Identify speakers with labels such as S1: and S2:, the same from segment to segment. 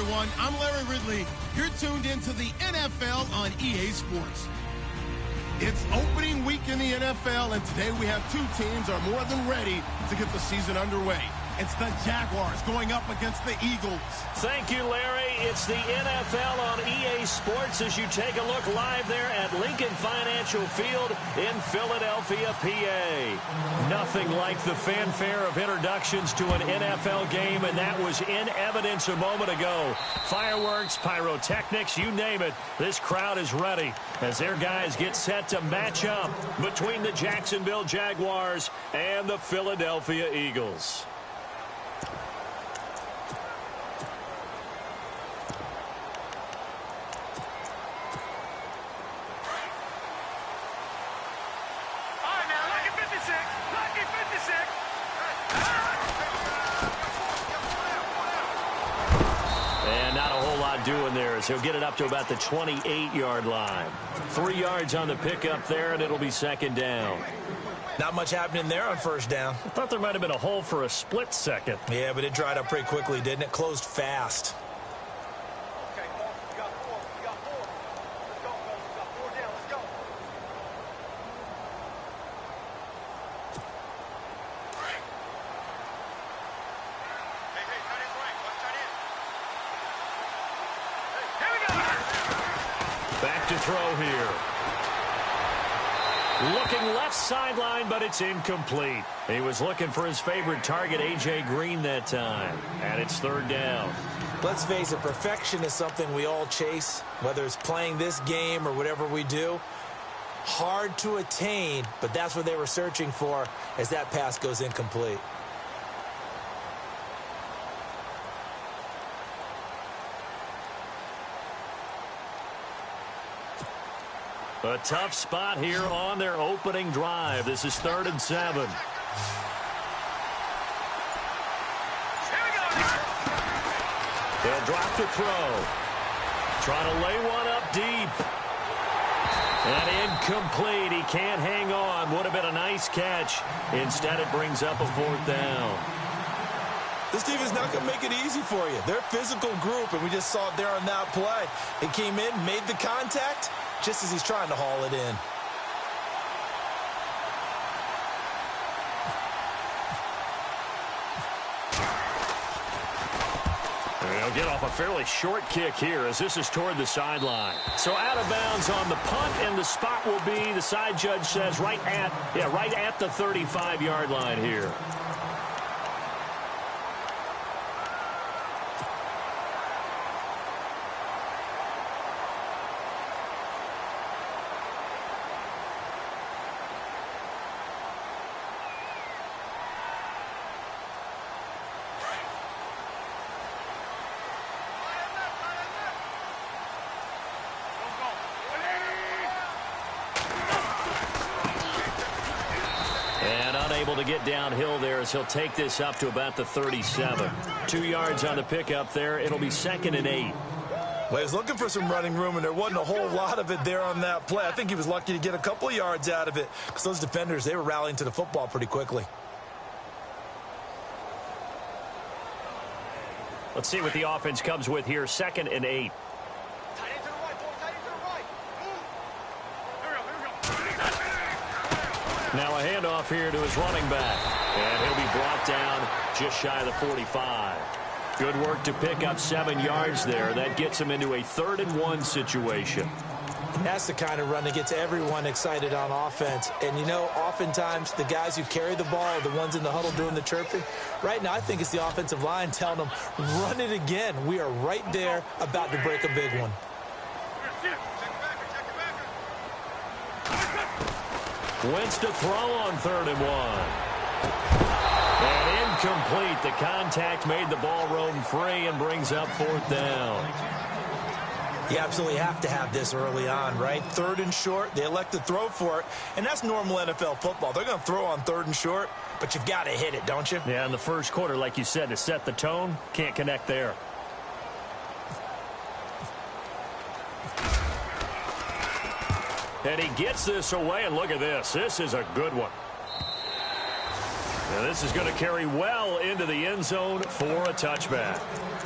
S1: everyone. I'm Larry Ridley. You're tuned into the NFL on EA Sports. It's opening week in the NFL, and today we have two teams are more than ready to get the season underway. It's the Jaguars going up against the Eagles.
S2: Thank you, Larry. It's the NFL on EA Sports as you take a look live there at Lincoln Financial Field in Philadelphia, PA. Nothing like the fanfare of introductions to an NFL game, and that was in evidence a moment ago. Fireworks, pyrotechnics, you name it. This crowd is ready as their guys get set to match up between the Jacksonville Jaguars and the Philadelphia Eagles. Doing there is he'll get it up to about the 28-yard line. 3 yards on the pickup there, and it'll be second down.
S3: Not much happening there on first down.
S2: I thought there might have been a hole for a split second.
S3: Yeah, but it dried up pretty quickly, didn't it? Closed fast.
S2: Back to throw here. Looking left sideline, but it's incomplete. He was looking for his favorite target, A.J. Green, that time. And it's third down.
S3: Let's face it, perfection is something we all chase, whether it's playing this game or whatever we do. Hard to attain, but that's what they were searching for as that pass goes incomplete.
S2: A tough spot here on their opening drive. This is 3rd and 7. They'll drop to throw. Trying to lay one up deep. And incomplete. He can't hang on. Would have been a nice catch. Instead, it brings up a 4th down.
S3: This team is not going to make it easy for you. They're a physical group, and we just saw it there on that play. It came in, made the contact, just as he's trying to haul it in.
S2: They'll get off a fairly short kick here as this is toward the sideline. So out of bounds on the punt, and the spot will be, the side judge says, right at the 35-yard line here. To get downhill there as he'll take this up to about the 37. 2 yards on the pickup there. It'll be 2nd and 8.
S3: Well, he was looking for some running room, and there wasn't a whole lot of it there on that play. I think he was lucky to get a couple of yards out of it because those defenders, they were rallying to the football pretty quickly.
S2: Let's see what the offense comes with here. 2nd and 8. Now a handoff here to his running back. And he'll be brought down just shy of the 45. Good work to pick up 7 yards there. That gets him into a 3rd and 1 situation.
S3: That's the kind of run that gets everyone excited on offense. And, you know, oftentimes the guys who carry the ball are the ones in the huddle doing the chirping. Right now, I think it's the offensive line telling them, run it again. We are right there about to break a big one.
S2: Wentz to throw on 3rd and 1. And incomplete. The contact made the ball roam free and brings up 4th down.
S3: You absolutely have to have this early on, right? 3rd and short, they elect to throw for it, and that's normal NFL football. They're going to throw on 3rd and short, but you've got to hit it, don't you?
S2: Yeah, in the first quarter, like you said, to set the tone, can't connect there. And he gets this away, and look at this. This is a good one. And this is going to carry well into the end zone for a touchback.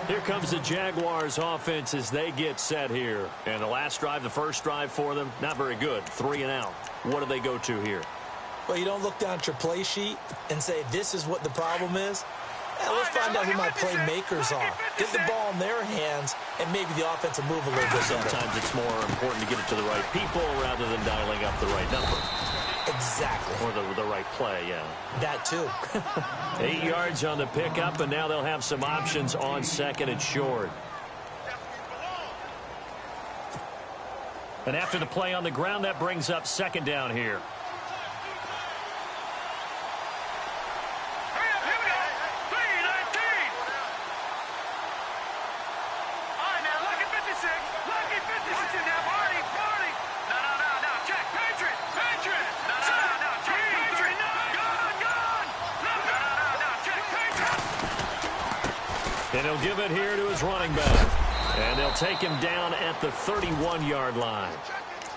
S2: Here comes the Jaguars offense as they get set here. And the last drive, the first drive for them, not very good. 3 and out. What do they go to here?
S3: Well, you don't look down at your play sheet and say, this is what the problem is. Let's find out who my playmakers are. Get the ball in their hands, and maybe the offense will move a little bit better.
S2: Sometimes it's more important to get it to the right people rather than dialing up the right number.
S3: Exactly.
S2: Or the right play, yeah.
S3: That too.
S2: 8 yards on the pickup, and now they'll have some options on second and short. And after the play on the ground, that brings up second down here. And he'll give it here to his running back. And they'll take him down at the 31-yard line.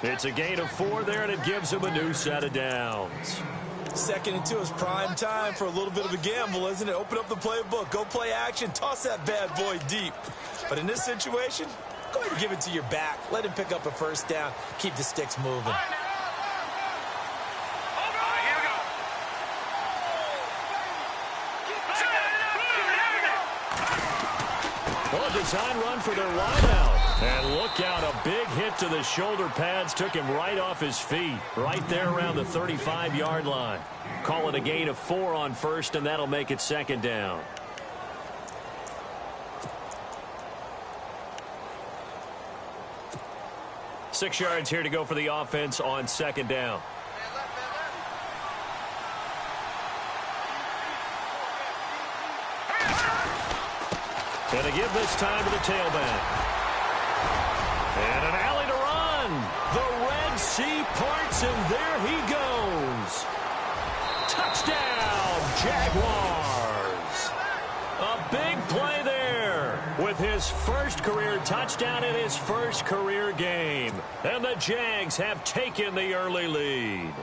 S2: It's a gain of 4 there, and it gives him a new set of downs.
S3: 2nd and 2 is prime time for a little bit of a gamble, isn't it? Open up the playbook, go play action, toss that bad boy deep. But in this situation, go ahead and give it to your back. Let him pick up a first down. Keep the sticks moving.
S2: Well, a design run for their wideout. And look out, a big hit to the shoulder pads. Took him right off his feet. Right there around the 35-yard line. Call it a gain of 4 on first, and that'll make it second down. Six yards here to go for the offense on second down. And to give this time to the tailback. And an alley to run. The Red Sea parts, and there he goes. Touchdown, Jaguars. A big play there with his first career touchdown in his first career game. And the Jags have taken the early lead.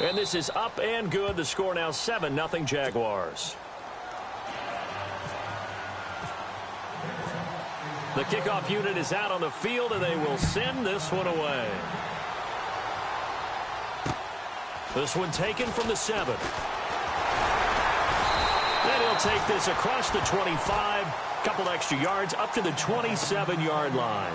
S2: And this is up and good. The score now 7-0 Jaguars. The kickoff unit is out on the field, and they will send this one away. This one taken from the 7. Then he'll take this across the 25. Couple extra yards up to the 27-yard line.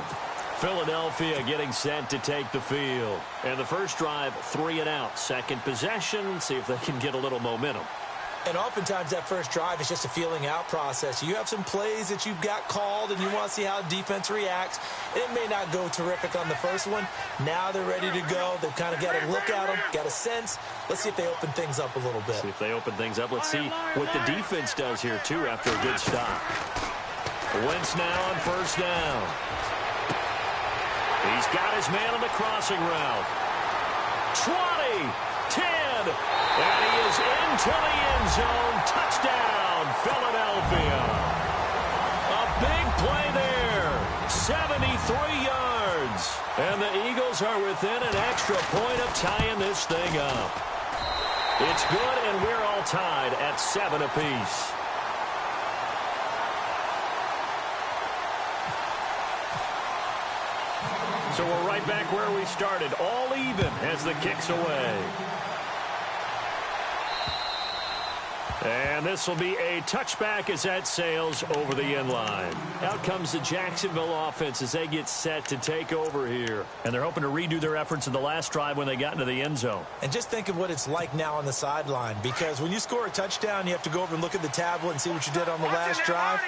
S2: Philadelphia getting set to take the field. And the first drive, 3 and out. Second possession, see if they can get a little momentum.
S3: And oftentimes that first drive is just a feeling out process. You have some plays that you've got called and you want to see how defense reacts. It may not go terrific on the first one. Now they're ready to go. They've kind of got a look at them, got a sense. Let's see if they open things up a little bit.
S2: See if they open things up. Let's see what the defense does here, too, after a good stop. Wentz now on first down. He's got his man on the crossing route. 20, 10, and he is into the end zone. Touchdown, Philadelphia. A big play there. 73 yards. And the Eagles are within an extra point of tying this thing up. It's good, and we're all tied at 7 apiece. So we're right back where we started, all even as the kick's away. And this will be a touchback as that sails over the end line. Out comes the Jacksonville offense as they get set to take over here. And they're hoping to redo their efforts in the last drive when they got into the end zone.
S3: And just think of what it's like now on the sideline, because when you score a touchdown, you have to go over and look at the tablet and see what you did on the last drive.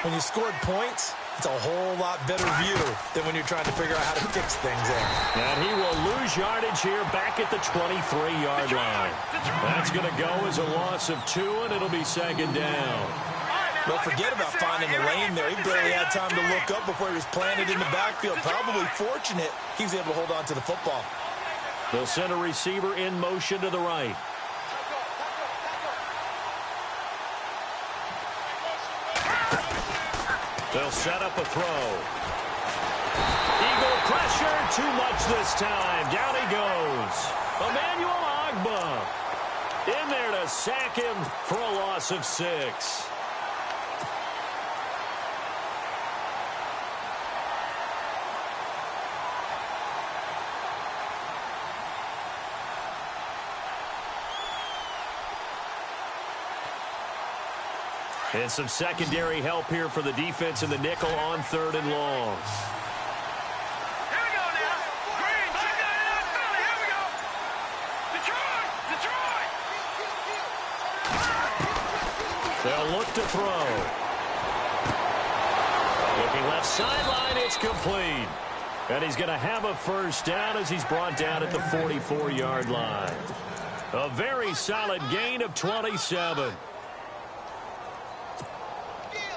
S3: When you scored points, it's a whole lot better view than when you're trying to figure out how to fix things there.
S2: And he will lose yardage here back at the 23-yard line. That's going to go as a loss of 2, and it'll be second down.
S3: Don't forget about finding the lane there. He barely had time to look up before he was planted in the backfield. Probably fortunate he was able to hold on to the football.
S2: They'll send a receiver in motion to the right. They'll set up a throw. Eagle Pressure too much this time. Down he goes. Emmanuel Ogbah in there to sack him for a loss of 6. And some secondary help here for the defense in the nickel on 3rd and long.
S4: Here we go now. Green, check that out, Philly. Here we go. Detroit, Detroit.
S2: They'll look to throw. Looking left sideline, it's complete. And he's going to have a first down as he's brought down at the 44-yard line. A very solid gain of 27.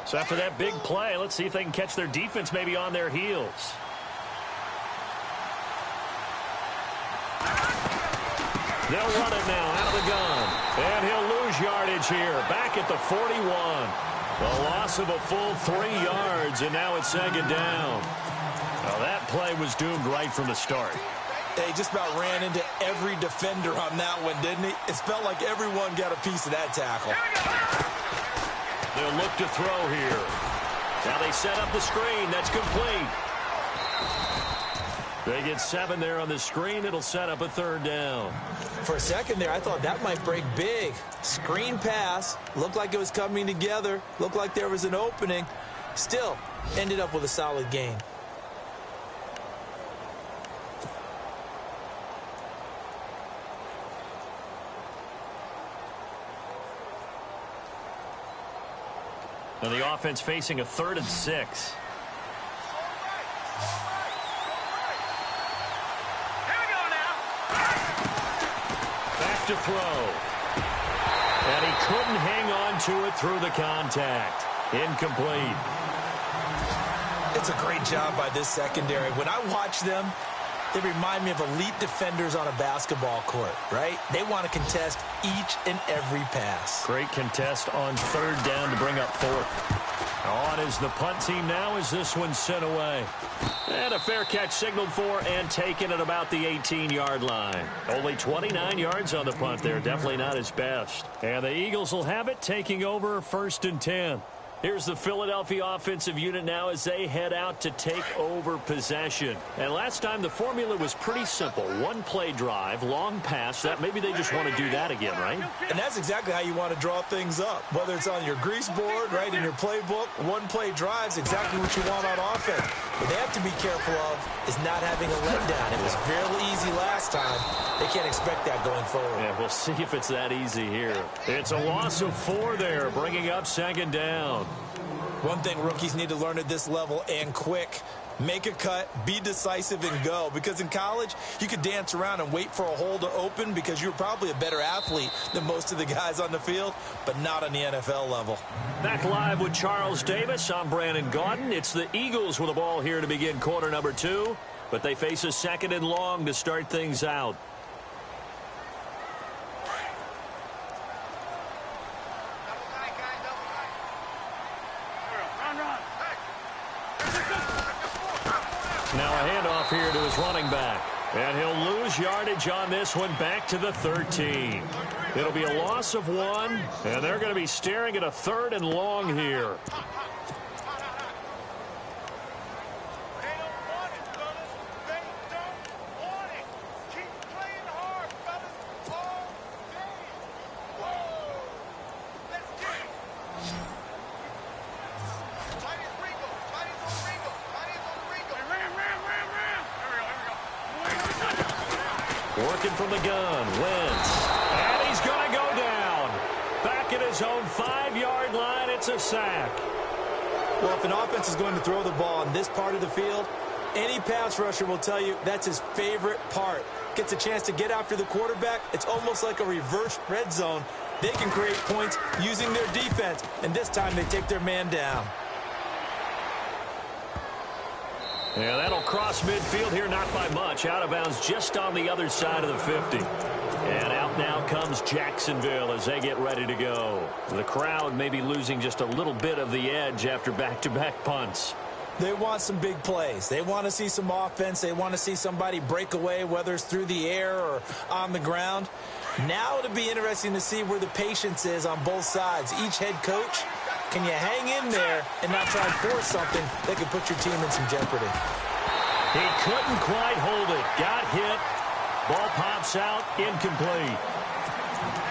S2: So after that big play, let's see if they can catch their defense maybe on their heels. They'll run it now out of the gun. And he'll lose yardage here. Back at the 41. A loss of a full 3 yards, and now it's 2nd down. Well, that play was doomed right from the start.
S3: He just about ran into every defender on that one, didn't he? It felt like everyone got a piece of that tackle.
S2: They'll look to throw here. Now they set up the screen. That's complete. They get 7 there on the screen. It'll set up a 3rd down.
S3: For a second there, I thought that might break big. Screen pass. Looked like it was coming together. Looked like there was an opening. Still, ended up with a solid gain.
S2: And the offense facing a 3rd and 6. Back to throw. And he couldn't hang on to it through the contact. Incomplete.
S3: It's a great job by this secondary. When I watch them, they remind me of elite defenders on a basketball court, right? They want to contest each and every pass.
S2: Great contest on 3rd down to bring up 4th. On is the punt team now as this one's sent away. And a fair catch signaled for and taken at about the 18-yard line. Only 29 yards on the punt there. Definitely not his best. And the Eagles will have it, taking over 1st and 10. Here's the Philadelphia offensive unit now as they head out to take over possession. And last time the formula was pretty simple. 1-play drive, long pass. That maybe they just want to do that again, right?
S3: And that's exactly how you want to draw things up. Whether it's on your grease board, right, in your playbook, 1-play drive's exactly what you want on offense. What they have to be careful of is not having a letdown. It was fairly easy last time. They can't expect that going forward.
S2: Yeah, we'll see if it's that easy here. It's a loss of 4 there, bringing up 2nd down.
S3: One thing rookies need to learn at this level, and quick, make a cut, be decisive, and go. Because in college, you could dance around and wait for a hole to open because you're probably a better athlete than most of the guys on the field, but not on the NFL level.
S2: Back live with Charles Davis. I'm Brandon Gaudin. It's the Eagles with the ball here to begin quarter number 2, but they face a 2nd and long to start things out. Now a handoff here to his running back. And he'll lose yardage on this one back to the 13. It'll be a loss of 1, and they're going to be staring at a 3rd and long here. Working from the gun, Wentz. And he's going to go down. Back at his own 5-yard line, it's a sack.
S3: Well, if an offense is going to throw the ball in this part of the field, any pass rusher will tell you that's his favorite part. Gets a chance to get after the quarterback. It's almost like a reverse red zone. They can create points using their defense, and this time they take their man down.
S2: Yeah, that'll cross midfield here, not by much. Out of bounds just on the other side of the 50. And out now comes Jacksonville as they get ready to go. The crowd may be losing just a little bit of the edge after back-to-back punts.
S3: They want some big plays. They want to see some offense. They want to see somebody break away, whether it's through the air or on the ground. Now it'll be interesting to see where the patience is on both sides. Each head coach, can you hang in there and not try and force something that could put your team in some jeopardy?
S2: He couldn't quite hold it. Got hit. Ball pops out. Incomplete.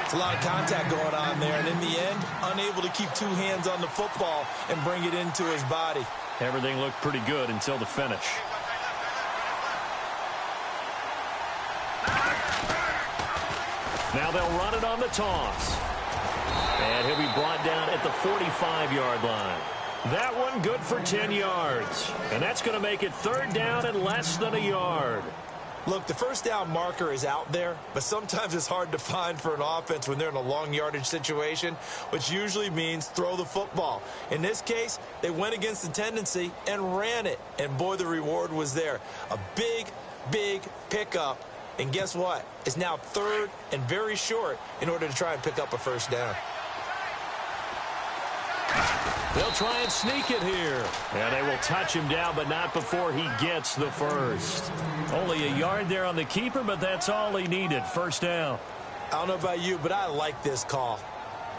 S3: It's a lot of contact going on there, and in the end, unable to keep two hands on the football and bring it into his body.
S2: Everything looked pretty good until the finish. Now they'll run it on the toss. And he'll be brought down at the 45-yard line. That one good for 10 yards. And that's going to make it third down and less than a yard.
S3: Look, the first down marker is out there, but sometimes it's hard to find for an offense when they're in a long yardage situation, which usually means throw the football. In this case, they went against the tendency and ran it. And boy, the reward was there. A big, big pickup. And guess what? It's now third and very short in order to try and pick up a first down.
S2: They'll try and sneak it here. And they will touch him down, but not before he gets the first. Only a yard there on the keeper, but that's all he needed. First down.
S3: I don't know about you, but I like this call.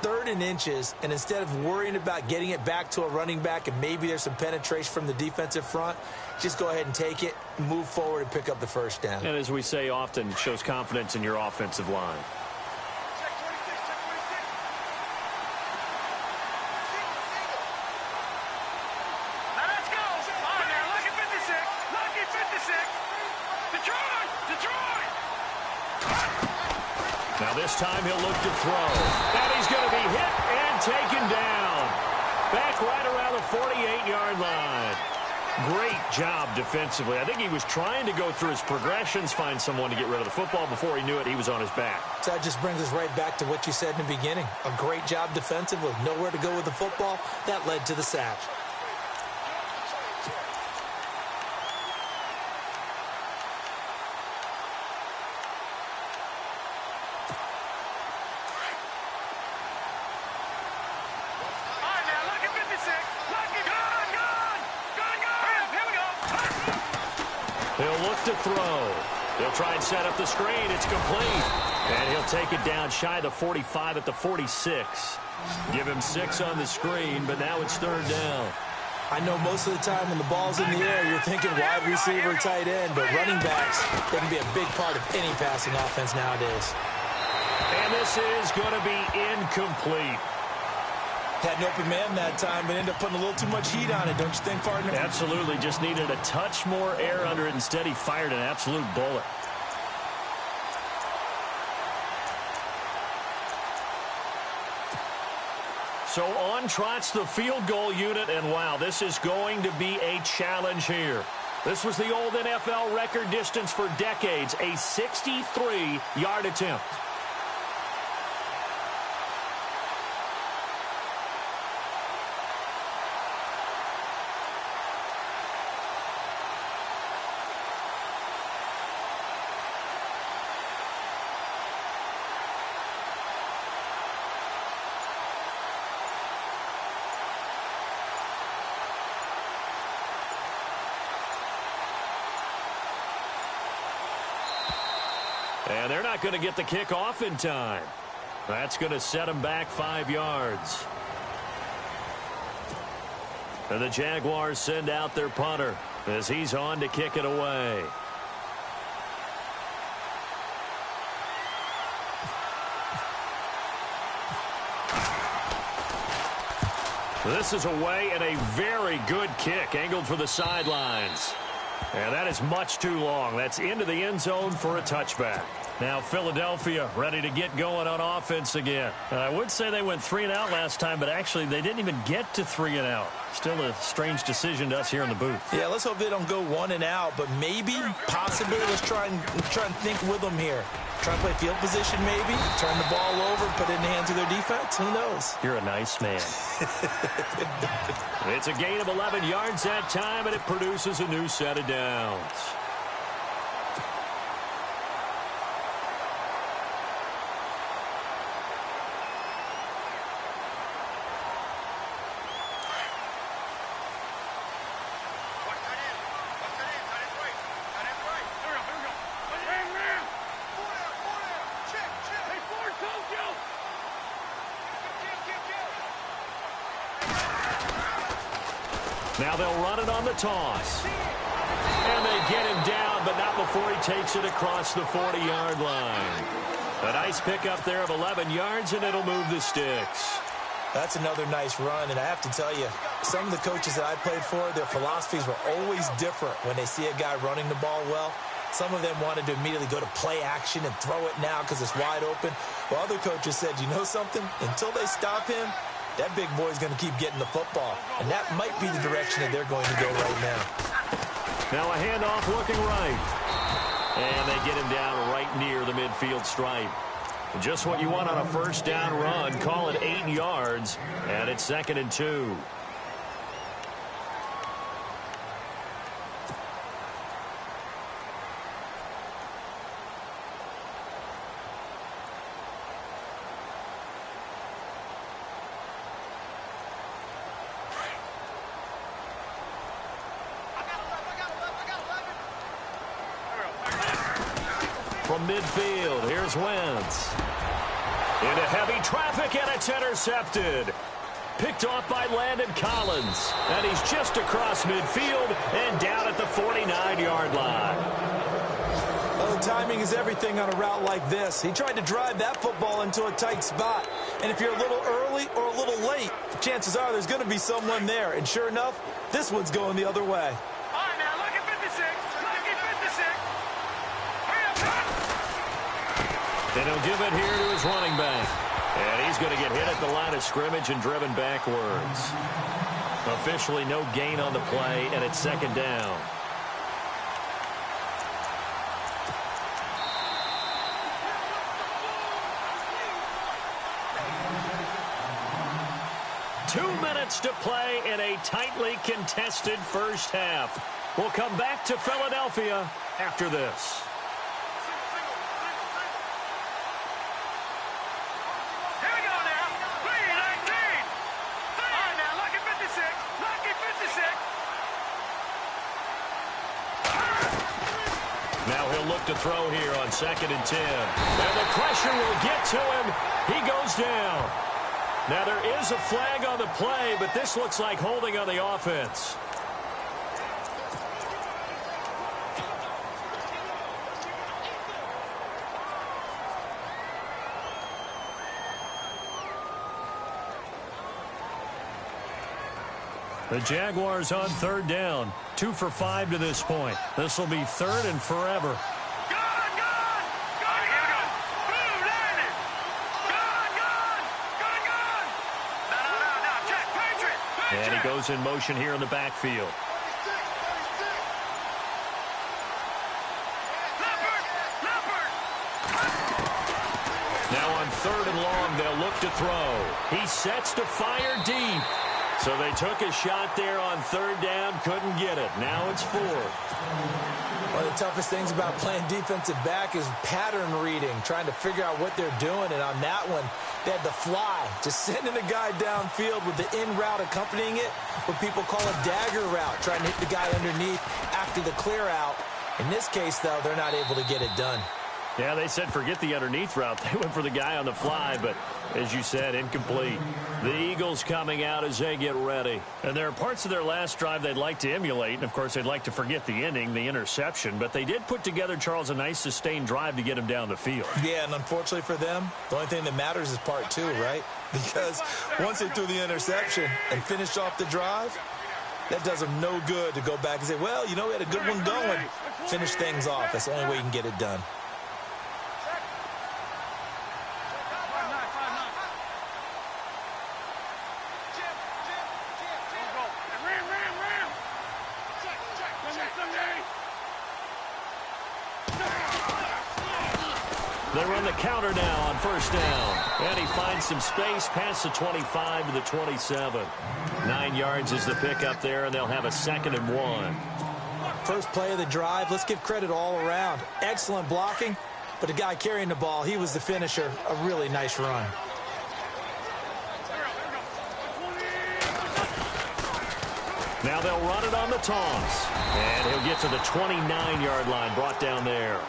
S3: Third and inches, and instead of worrying about getting it back to a running back and maybe there's some penetration from the defensive front, just go ahead and take it, move forward, and pick up the first down.
S2: And as we say often, it shows confidence in your offensive line.
S4: Now let's go. On now, lucky 56. Lucky 56. Detroit! Detroit!
S2: Now this time he'll look to throw. And he's going to be hit and taken down. Back right around the 48-yard line. Great job defensively. I think he was trying to go through his progressions, find someone to get rid of the football. Before he knew it, he was on his back.
S3: So that just brings us right back to what you said in the beginning. A great job defensively. Nowhere to go with the football. That led to the sack.
S4: On now, lucky 56. Lucky gone, gone. Gone, gone. Here we go.
S2: He'll look to throw. He'll try and set up the screen. It's complete. And he'll take it down shy of the 45 at the 46. Give him 6 on the screen, but now it's third down.
S3: I know most of the time when the ball's in the air, you're thinking wide receiver, tight end, but running backs, they can be a big part of any passing offense nowadays.
S2: And this is going to be incomplete.
S3: Had an open man that time, but ended up putting a little too much heat on it, don't you think, partner?
S2: Absolutely. Just needed a touch more air under it. Instead, he fired an absolute bullet. So on trots the field goal unit, and wow, this is going to be a challenge here. This was the old NFL record distance for decades, a 63-yard attempt. And they're not going to get the kick off in time. That's going to set them back 5 yards. And the Jaguars send out their punter as he's on to kick it away. This is away and a very good kick angled for the sidelines. And that is much too long. That's into the end zone for a touchback. Now Philadelphia ready to get going on offense again. And I would say they went 3 and out last time, but actually they didn't even get to 3 and out. Still a strange decision to us here in the booth.
S3: Yeah, let's hope they don't go 1 and out, but maybe, possibly, let's try and think with them here. Try and play field position maybe, turn the ball over, put it in the hands of their defense. Who knows?
S2: You're a nice man. It's a gain of 11 yards that time, and it produces a new set of downs. Now they'll run it on the toss. And they get him down, but not before he takes it across the 40-yard line. A nice pickup there of 11 yards, and it'll move the sticks.
S3: That's another nice run, and I have to tell you, some of the coaches that I played for, their philosophies were always different when they see a guy running the ball well. Some of them wanted to immediately go to play action and throw it now because it's wide open. While other coaches said, you know something? Until they stop him, that big boy's going to keep getting the football. And that might be the direction that they're going to go right now.
S2: Now a handoff looking right. And they get him down right near the midfield stripe. Just what you want on a first down run. Call it 8 yards, and it's 2nd and 2. From midfield, here's Wentz. Into heavy traffic, and it's intercepted. Picked off by Landon Collins. And he's just across midfield and down at the 49-yard line.
S3: Oh, timing is everything on a route like this. He tried to drive that football into a tight spot. And if you're a little early or a little late, chances are there's going to be someone there. And sure enough, this one's going the other way.
S4: All right, now, look at 56. Look at 56.
S2: And he'll give it here to his running back. And he's going to get hit at the line of scrimmage and driven backwards. Officially no gain on the play, and it's 2nd down. Two minutes to play in a tightly contested first half. We'll come back to Philadelphia after this. Now he'll look to throw here on 2nd and 10. And the pressure will get to him. He goes down. Now there is a flag on the play, but this looks like holding on the offense. The Jaguars on 3rd down. 2 for 5 to this point. This will be 3rd and forever. And he goes in motion here in the backfield. Now on 3rd and long, they'll look to throw. He sets to fire deep. So they took a shot there on 3rd down, couldn't get it. Now it's 4th.
S3: One of the toughest things about playing defensive back is pattern reading, trying to figure out what they're doing. And on that one, they had the fly, just sending a guy downfield with the in route accompanying it, what people call a dagger route, trying to hit the guy underneath after the clear out. In this case, though, they're not able to get it done.
S2: Yeah, they said forget the underneath route. They went for the guy on the fly, but as you said, incomplete. The Eagles coming out as they get ready. And there are parts of their last drive they'd like to emulate. And, of course, they'd like to forget the ending, the interception. But they did put together, Charles, a nice sustained drive to get him down the field.
S3: Yeah, and unfortunately for them, the only thing that matters is part 2, right? Because once they threw the interception and finished off the drive, that does them no good to go back and say, well, you know, we had a good one going. Finish things off. That's the only way you can get it done.
S2: They run the counter now on 1st down. And he finds some space past the 25 to the 27. 9 yards is the pickup there, and they'll have a 2nd and 1.
S3: First play of the drive, let's give credit all around. Excellent blocking, but the guy carrying the ball, he was the finisher. A really nice run.
S2: Now they'll run it on the toss. And he'll get to the 29-yard line, brought down there.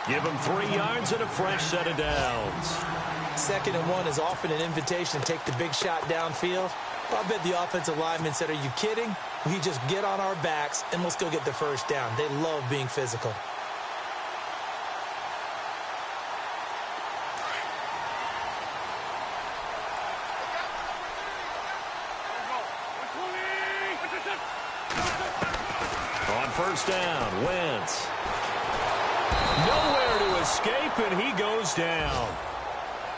S2: Give him 3 yards and a fresh set of downs.
S3: 2nd and 1 is often an invitation to take the big shot downfield. Well, I bet the offensive lineman said, are you kidding? we just get on our backs and let's go get the first down. They love being physical.
S2: On first down, Wentz. Nowhere to escape, and he goes down.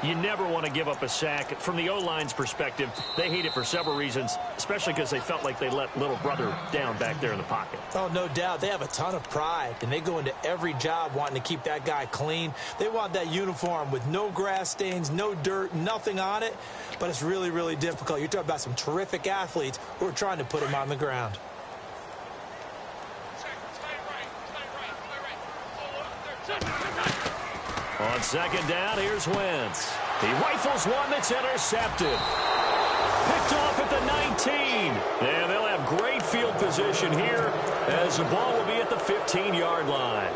S2: You never want to give up a sack. From the O-line's perspective, they hate it for several reasons, especially because they felt like they let little brother down back there in the pocket.
S3: Oh, no doubt. They have a ton of pride, and they go into every job wanting to keep that guy clean. They want that uniform with no grass stains, no dirt, nothing on it, but it's really, really difficult. You're talking about some terrific athletes who are trying to put him on the ground.
S2: On second down, here's Wentz. He rifles one that's intercepted. Picked off at the 19. And they'll have great field position here as the ball will be at the 15-yard line.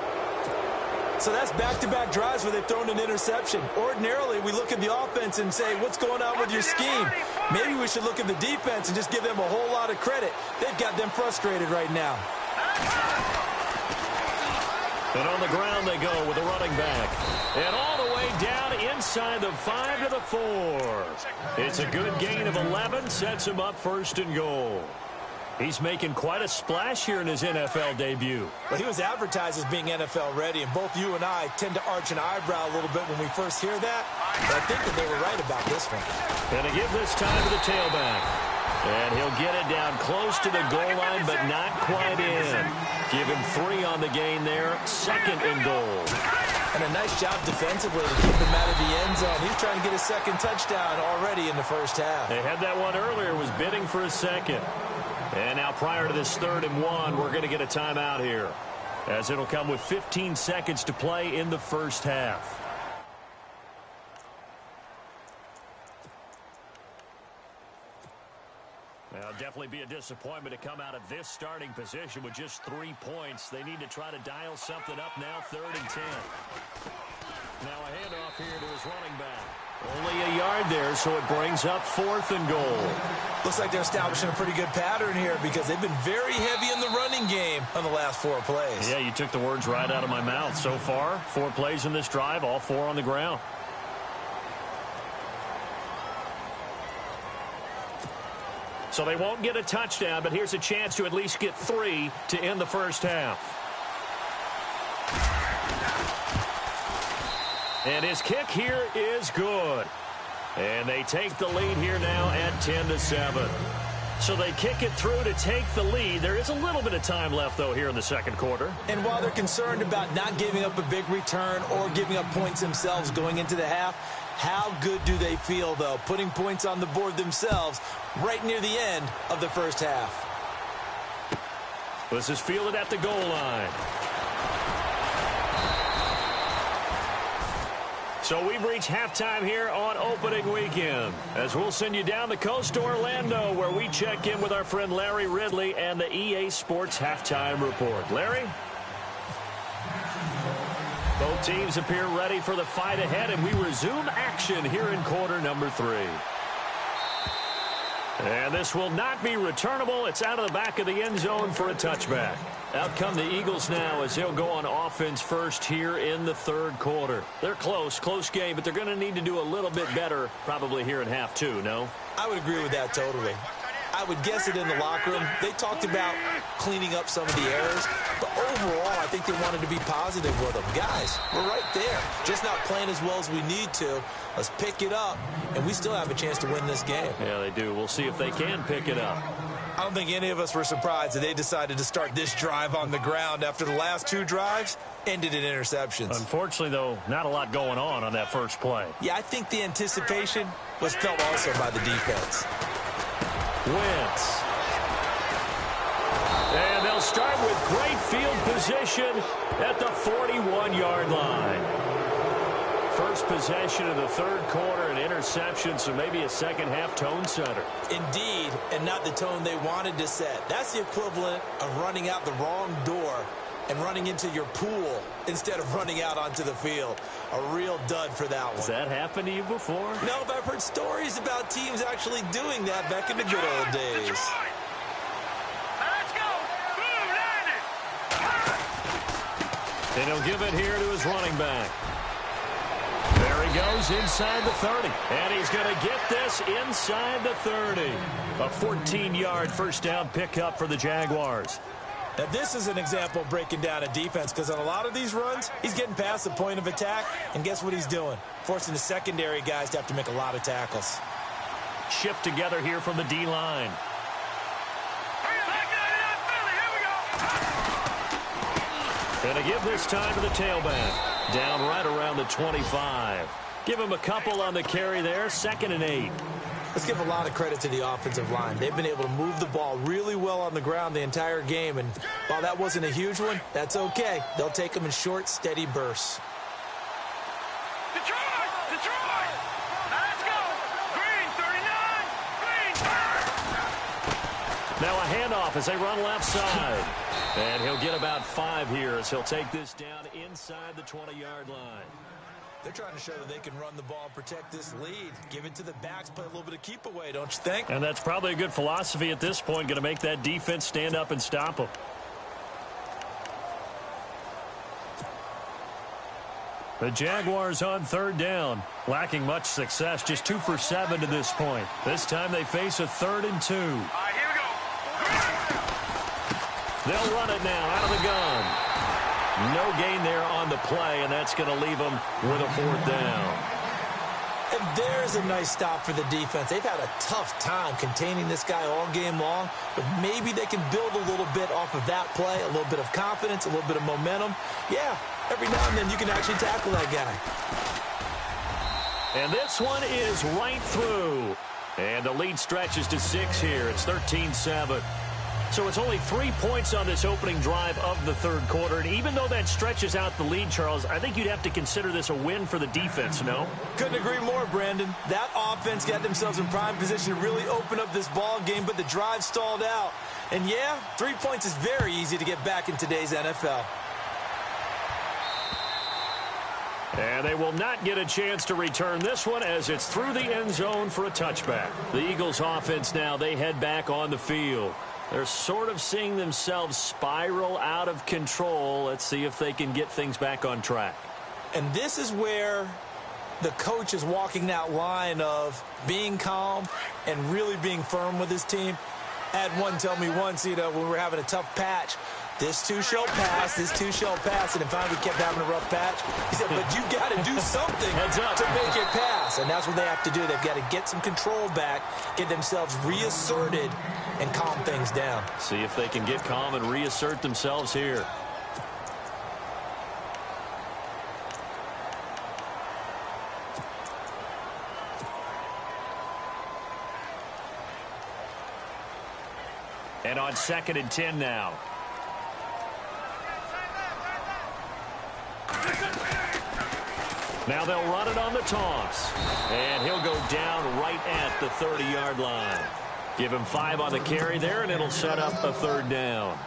S3: So that's back-to-back drives where they've thrown an interception. Ordinarily, we look at the offense and say, what's going on with your scheme? Maybe we should look at the defense and just give them a whole lot of credit. They've got them frustrated right now.
S2: And on the ground they go with a running back. And all the way down inside the 5 to the 4. It's a good gain of 11, sets him up first and goal. He's making quite a splash here in his NFL debut.
S3: Well, he was advertised as being NFL ready, and both you and I tend to arch an eyebrow a little bit when we first hear that. But I think that they were right about this one.
S2: And to give this time to the tailback. And he'll get it down close to the goal line, but not quite in. Give him 3 on the gain there, second and goal.
S3: And a nice job defensively to keep him out of the end zone. He's trying to get a second touchdown already in the first half.
S2: They had that one earlier, was bidding for a second. And now prior to this 3rd and 1, we're going to get a timeout here, as it'll come with 15 seconds to play in the first half. Now, definitely be a disappointment to come out of this starting position with just 3 points. They need to try to dial something up now, 3rd and 10. Now a handoff here to his running back. Only a yard there, so it brings up 4th and goal.
S3: Looks like they're establishing a pretty good pattern here because they've been very heavy in the running game on the last 4 plays.
S2: Yeah, you took the words right out of my mouth. So far, 4 plays in this drive, all 4 on the ground. So they won't get a touchdown, but here's a chance to at least get 3 to end the first half. And his kick here is good. And they take the lead here now at 10-7. So they kick it through to take the lead. There is a little bit of time left, though, here in the second quarter.
S3: And while they're concerned about not giving up a big return or giving up points themselves going into the half, how good do they feel, though, putting points on the board themselves right near the end of the first half?
S2: This is fielded at the goal line. So we've reached halftime here on opening weekend, as we'll send you down the coast to Orlando, where we check in with our friend Larry Ridley and the EA Sports Halftime Report. Larry? Both teams appear ready for the fight ahead, and we resume action here in quarter number 3. And this will not be returnable. It's out of the back of the end zone for a touchback. Out come the Eagles now as they'll go on offense first here in the 3rd quarter. They're close game, but they're going to need to do a little bit better probably here in half 2, no?
S3: I would agree with that totally. I would guess it in the locker room. They talked about cleaning up some of the errors, but overall, I think they wanted to be positive with them. Guys, we're right there. Just not playing as well as we need to. Let's pick it up, and we still have a chance to win this game.
S2: Yeah, they do. We'll see if they can pick it up.
S3: I don't think any of us were surprised that they decided to start this drive on the ground after the last 2 drives ended in interceptions.
S2: Unfortunately, though, not a lot going on that first play.
S3: Yeah, I think the anticipation was felt also by the defense.
S2: Wentz. And they'll start with great field position at the 41-yard line. First possession of the 3rd quarter, an interception, so maybe a second-half tone setter.
S3: Indeed, and not the tone they wanted to set. That's the equivalent of running out the wrong door and running into your pool instead of running out onto the field. A real dud for that one.
S2: Has that happened to you before?
S3: No, but I've heard stories about teams actually doing that back in the good old days.
S2: And he'll give it here to his running back. There he goes inside the 30. And he's going to get this inside the 30. A 14-yard first down pickup for the Jaguars.
S3: Now, this is an example of breaking down a defense, because on a lot of these runs, he's getting past the point of attack, and guess what he's doing? Forcing the secondary guys to have to make a lot of tackles.
S2: Shift together here from the D-line. And to give this time to the tailback. Down right around the 25. Give him a couple on the carry there. 2nd and 8.
S3: Let's give a lot of credit to the offensive line. They've been able to move the ball really well on the ground the entire game. And while that wasn't a huge one, that's okay. They'll take them in short, steady bursts.
S4: Detroit! Detroit! Let's go! Green, 39! Green!
S2: Now a handoff as they run left side. And he'll get about 5 here as he'll take this down inside the 20-yard line.
S3: They're trying to show that they can run the ball, protect this lead. Give it to the backs, play a little bit of keep away, don't you think?
S2: And that's probably a good philosophy at this point, going to make that defense stand up and stop them. The Jaguars on 3rd down, lacking much success, just 2 for 7 to this point. This time they face a 3rd and 2.
S4: All right, here we go.
S2: They'll run it now out of the gun. No gain there on the play, and that's going to leave them with a 4th down.
S3: And there's a nice stop for the defense. They've had a tough time containing this guy all game long, but maybe they can build a little bit off of that play, a little bit of confidence, a little bit of momentum. Yeah, every now and then you can actually tackle that guy.
S2: And this one is right through. And the lead stretches to 6 here. It's 13-7. So it's only 3 points on this opening drive of the 3rd quarter. And even though that stretches out the lead, Charles, I think you'd have to consider this a win for the defense, no?
S3: Couldn't agree more, Brandon. That offense got themselves in prime position to really open up this ball game, but the drive stalled out. And yeah, 3 points is very easy to get back in today's NFL.
S2: And they will not get a chance to return this one as it's through the end zone for a touchback. The Eagles offense now, they head back on the field. They're sort of seeing themselves spiral out of control. Let's see if they can get things back on track.
S3: And this is where the coach is walking that line of being calm and really being firm with his team. I had one tell me once, when we were having a tough patch, this too shall pass, this too shall pass. And if finally we kept having a rough patch, he said, but you got to do something to make it pass. And that's what they have to do. They've got to get some control back, get themselves reasserted, and calm things down.
S2: See if they can get calm and reassert themselves here. And on 2nd and 10 now. Now they'll run it on the toss. And he'll go down right at the 30-yard line. Give him 5 on the carry there, and it'll set up a 3rd down.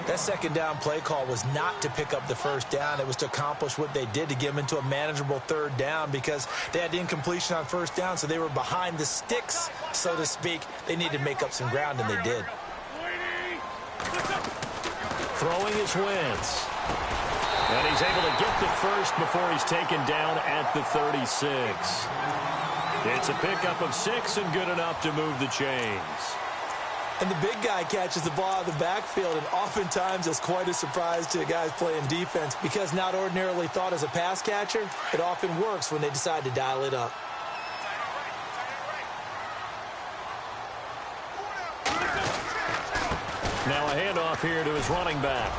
S3: That 2nd down play call was not to pick up the 1st down. It was to accomplish what they did, to get them into a manageable 3rd down, because they had incompletion on 1st down, so they were behind the sticks, so to speak. They needed to make up some ground, and they did.
S2: Throwing is Wentz. And he's able to get the first before he's taken down at the 36. It's a pickup of 6 and good enough to move the chains.
S3: And the big guy catches the ball out of the backfield, and oftentimes it's quite a surprise to the guys playing defense, because not ordinarily thought as a pass catcher, it often works when they decide to dial it up.
S2: Now a handoff here to his running back.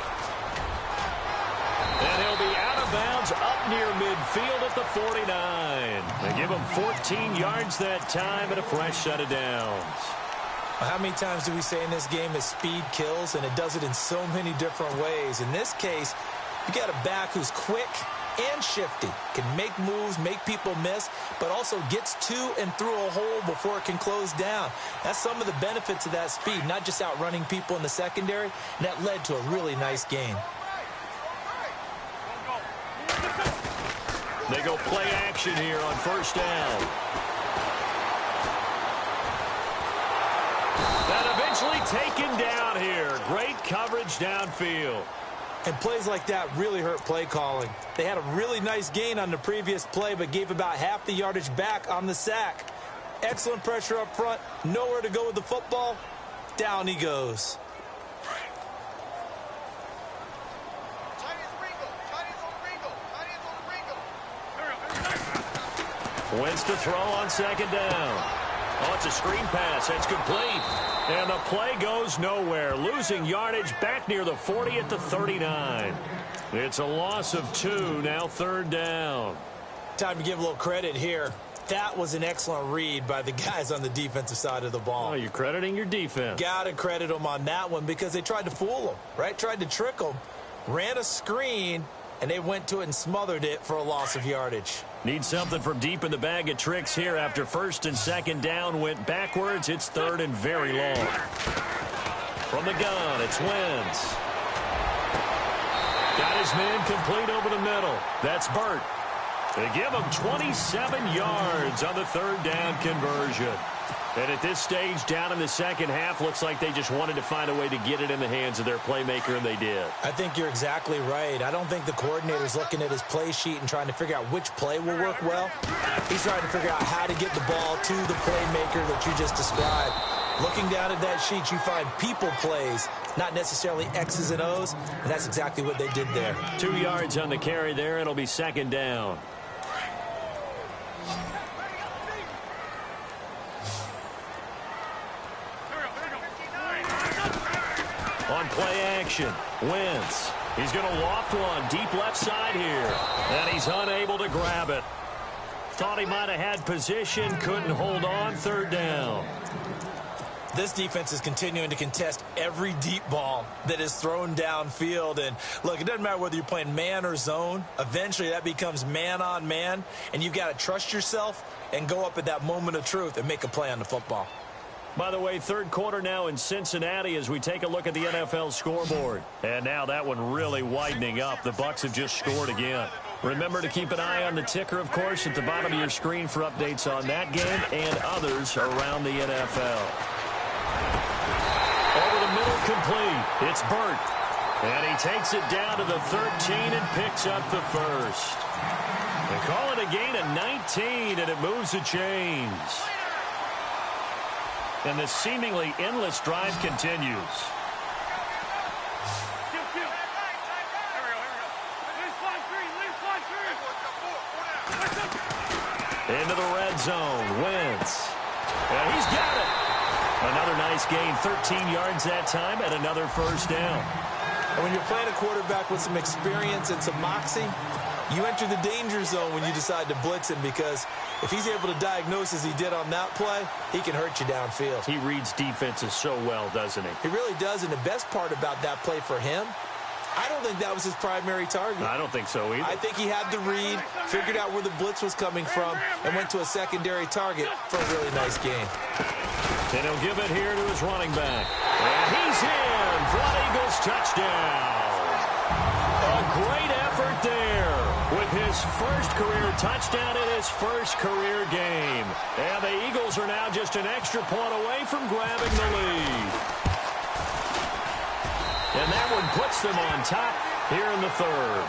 S2: And he'll be out of bounds up near midfield at the 49. They give him 14 yards that time and a fresh set of downs.
S3: How many times do we say in this game that speed kills, and it does it in so many different ways? In this case, you got a back who's quick and shifty, can make moves, make people miss, but also gets to and through a hole before it can close down. That's some of the benefits of that speed, not just outrunning people in the secondary, and that led to a really nice gain.
S2: They go play action here on 1st down. That eventually taken down here. Great coverage downfield.
S3: And plays like that really hurt play calling. They had a really nice gain on the previous play, but gave about half the yardage back on the sack. Excellent pressure up front. Nowhere to go with the football. Down he goes.
S2: Wins to throw on second down. Oh, it's a screen pass. It's complete. And the play goes nowhere. Losing yardage back near the 40 at the 39. It's a loss of 2, now third down.
S3: Time to give a little credit here. That was an excellent read by the guys on the defensive side of the ball.
S2: Oh, you're crediting your defense.
S3: Got to credit them on that one because they tried to fool them, right? Tried to trick them. Ran a screen, and they went to it and smothered it for a loss of yardage.
S2: Need something from deep in the bag of tricks here after first and second down went backwards. It's third and very long. From the gun, it's Wentz. Got his man complete over the middle. That's Burt. They give him 27 yards on the third down conversion. And at this stage, down in the second half, looks like they just wanted to find a way to get it in the hands of their playmaker, and they did.
S3: I think you're exactly right. I don't think the coordinator's looking at his play sheet and trying to figure out which play will work well. He's trying to figure out how to get the ball to the playmaker that you just described. Looking down at that sheet, you find people plays, not necessarily X's and O's, and that's exactly what they did there.
S2: 2 yards on the carry there. It'll be second down. On play action, Wentz. He's going to loft one deep left side here. And he's unable to grab it. Thought he might have had position, couldn't hold on, third down.
S3: This defense is continuing to contest every deep ball that is thrown downfield. And, look, it doesn't matter whether you're playing man or zone. Eventually, that becomes man-on-man, and you've got to trust yourself and go up at that moment of truth and make a play on the football.
S2: By the way, third quarter now in Cincinnati as we take a look at the NFL scoreboard. And now that one really widening up. The Bucs have just scored again. Remember to keep an eye on the ticker, of course, at the bottom of your screen for updates on that game and others around the NFL. Over the middle, complete. It's Burt. And he takes it down to the 13 and picks up the first. They call it a gain of 19, and it moves the chains. And the seemingly endless drive continues. Into the red zone, Wentz. And he's got it. Another nice gain, 13 yards that time, and another first down.
S3: And when you're playing a quarterback with some experience and some moxie, you enter the danger zone when you decide to blitz him, because if he's able to diagnose as he did on that play, he can hurt you downfield.
S2: He reads defenses so well, doesn't he?
S3: He really does, and the best part about that play for him, I don't think that was his primary target.
S2: I don't think so either.
S3: I think he had the read, figured out where the blitz was coming from, and went to a secondary target for a really nice gain.
S2: And he'll give it here to his running back. And he's in for an Eagles touchdown. A great effort there with his first career touchdown in his first career game. And the Eagles are now just an extra point away from grabbing the lead. And that one puts them on top here in the third.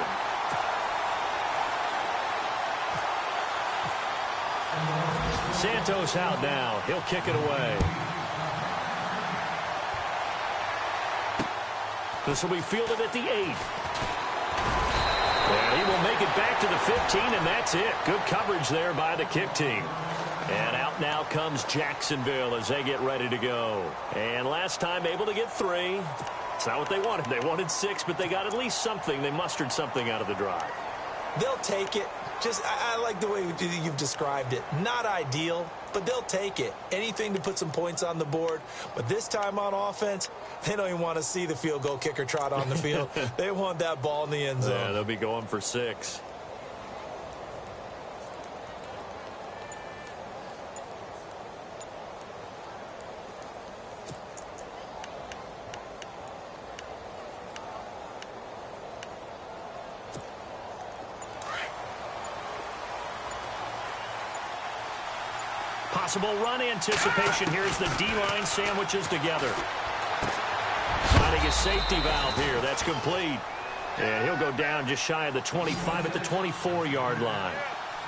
S2: Santos out now. He'll kick it away. This will be fielded at the 8. And he will make it back to the 15, and that's it. Good coverage there by the kick team. And out now comes Jacksonville as they get ready to go. And last time able to get 3. It's not what they wanted. They wanted 6, but they got at least something. They mustered something out of the drive.
S3: They'll take it. I like the way you've described it. Not ideal, but they'll take it. Anything to put some points on the board. But this time on offense, they don't even want to see the field goal kicker trot on the field. They want that ball in the end zone.
S2: Yeah, they'll be going for 6. Possible run anticipation. Here's the D-line sandwiches together. Finding a safety valve here. That's complete. And he'll go down just shy of the 25 at the 24-yard line.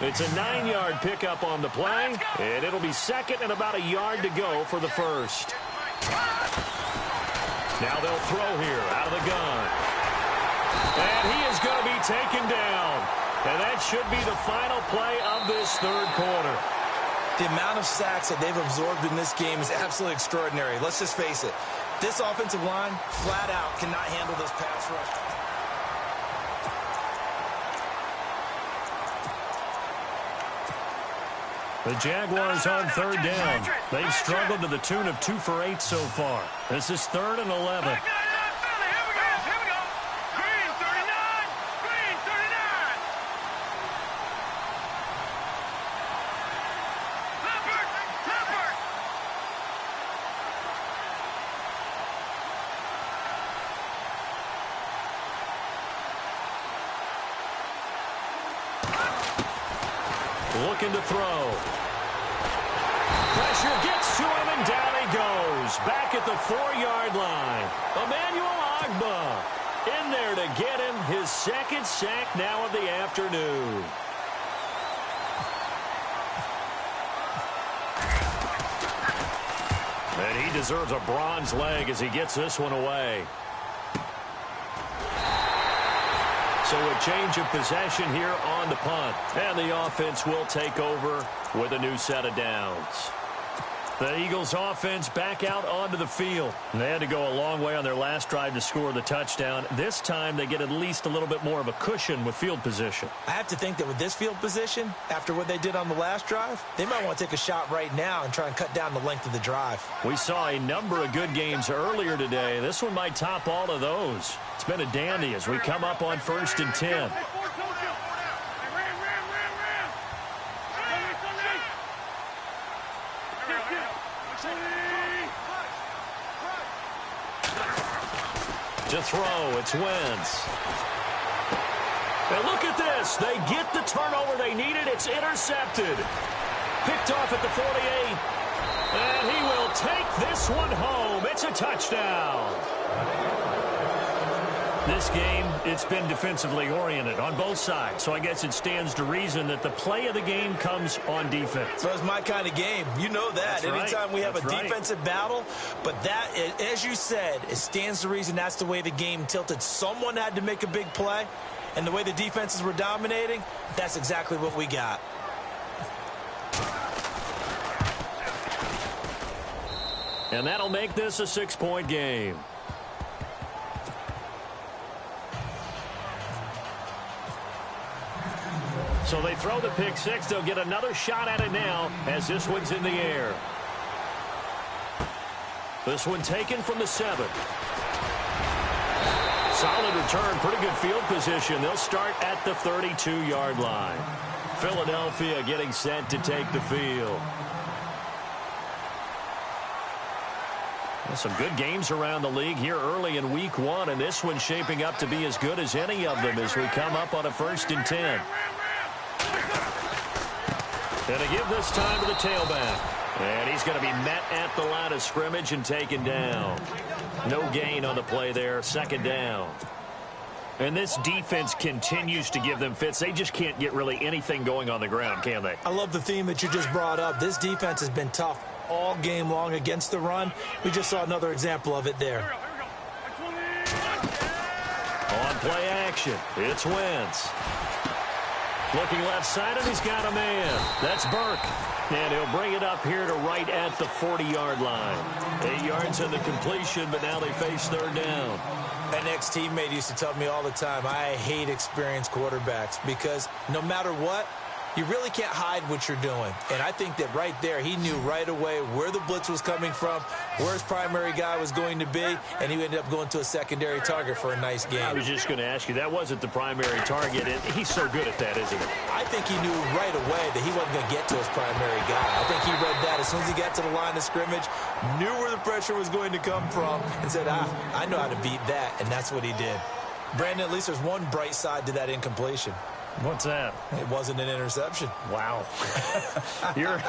S2: It's a 9-yard pickup on the play, and it'll be second and about a yard to go for the first. Now they'll throw here out of the gun. And he is going to be taken down. And that should be the final play of this third quarter.
S3: The amount of sacks that they've absorbed in this game is absolutely extraordinary. Let's just face it. This offensive line, flat out, cannot handle this pass rush.
S2: The Jaguars on third down. They've struggled to the tune of 2 for 8 so far. This is 3rd and 11. Looking to throw. Pressure gets to him, and down he goes. Back at the 4-yard line. Emmanuel Ogbah in there to get him his second sack now of the afternoon. And he deserves a bronze leg as he gets this one away. So a change of possession here on the punt. And the offense will take over with a new set of downs. The Eagles offense back out onto the field. They had to go a long way on their last drive to score the touchdown. This time they get at least a little bit more of a cushion with field position.
S3: I have to think that with this field position, after what they did on the last drive, they might want to take a shot right now and try and cut down the length of the drive.
S2: We saw a number of good games earlier today. This one might top all of those. It's been a dandy as we come up on 1st and 10. To throw, it's Wentz. And look at this. They get the turnover they needed. It's intercepted. Picked off at the 48. And he will take this one home. It's a touchdown. This game, it's been defensively oriented on both sides. So I guess it stands to reason that the play of the game comes on defense.
S3: So it's my kind of game. You know that. Anytime we have a defensive battle. But that, as you said, it stands to reason that's the way the game tilted. Someone had to make a big play. And the way the defenses were dominating, that's exactly what we got.
S2: And that'll make this a 6-point game. So they throw the pick six. They'll get another shot at it now as this one's in the air. This one taken from the 7. Solid return, pretty good field position. They'll start at the 32-yard line. Philadelphia getting set to take the field. Some good games around the league here early in week 1, and this one's shaping up to be as good as any of them as we come up on a 1st and 10. And to give this time to the tailback. And he's going to be met at the line of scrimmage and taken down. No gain on the play there, 2nd down. And this defense continues to give them fits. They just can't get really anything going on the ground, can they?
S3: I love the theme that you just brought up. This defense has been tough all game long against the run. We just saw another example of it there.
S2: On play action, it's Wentz. Looking left side, and he's got a man. That's Burke. And he'll bring it up here to right at the 40-yard line. 8 yards in the completion, but now they face 3rd down.
S3: An ex-teammate used to tell me all the time, I hate experienced quarterbacks because no matter what, you really can't hide what you're doing. And I think that right there, he knew right away where the blitz was coming from, where his primary guy was going to be, and he ended up going to a secondary target for a nice game.
S2: I was just going to ask you, that wasn't the primary target, and he's so good at that, isn't he?
S3: I think he knew right away that he wasn't going to get to his primary guy. I think he read that as soon as he got to the line of scrimmage, knew where the pressure was going to come from, and said, I know how to beat that, and that's what he did. Brandon, at least there's one bright side to that incompletion.
S2: What's that?
S3: It wasn't an interception.
S2: Wow. You're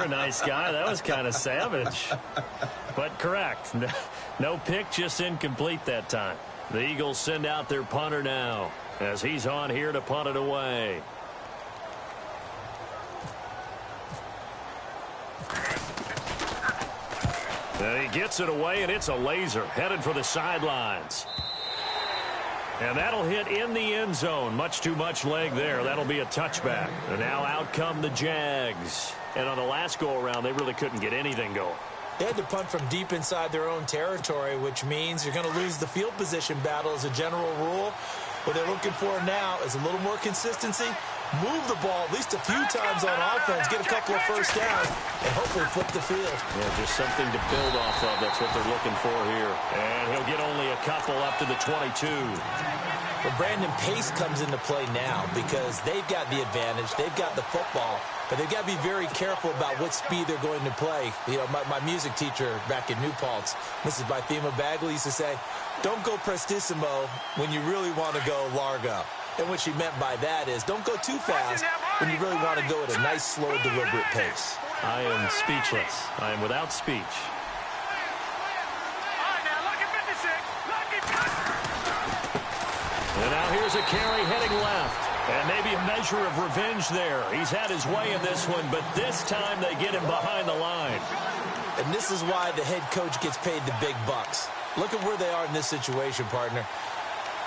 S2: a nice guy. That was kind of savage. But correct. No pick, just incomplete that time. The Eagles send out their punter now as he's on here to punt it away. And he gets it away, and it's a laser headed for the sidelines. And that'll hit in the end zone. Much too much leg there. That'll be a touchback. And now out come the Jags. And on the last go-around, they really couldn't get anything going.
S3: They had to punt from deep inside their own territory, which means you're going to lose the field position battle as a general rule. What they're looking for now is a little more consistency, move the ball at least a few times on offense, get a couple of first downs, and hopefully flip the field.
S2: Yeah, just something to build off of. That's what they're looking for here. And he'll get only a couple up to the 22.
S3: But Brandon, pace comes into play now because they've got the advantage. They've got the football, but they've got to be very careful about what speed they're going to play. You know, my music teacher back in New Paltz, Mrs. Bythema Bagley, used to say, don't go prestissimo when you really want to go largo. And what she meant by that is don't go too fast when you really want to go at a nice, slow, deliberate pace.
S2: I am speechless. I am without speech. And now here's a carry heading left. And maybe a measure of revenge there. He's had his way in this one, but this time they get him behind the line.
S3: And this is why the head coach gets paid the big bucks. Look at where they are in this situation, partner.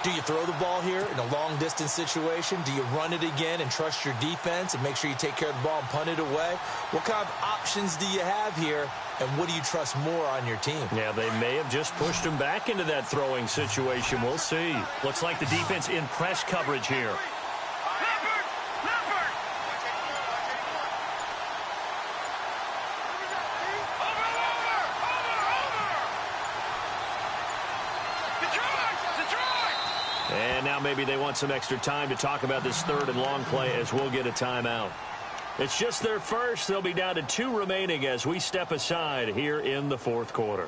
S3: Do you throw the ball here in a long-distance situation? Do you run it again and trust your defense and make sure you take care of the ball and punt it away? What kind of options do you have here, and what do you trust more on your team?
S2: Yeah, they may have just pushed him back into that throwing situation. We'll see. Looks like the defense in press coverage here. And now maybe they want some extra time to talk about this third and long play as we'll get a timeout. It's just their first. They'll be down to 2 remaining as we step aside here in the fourth quarter.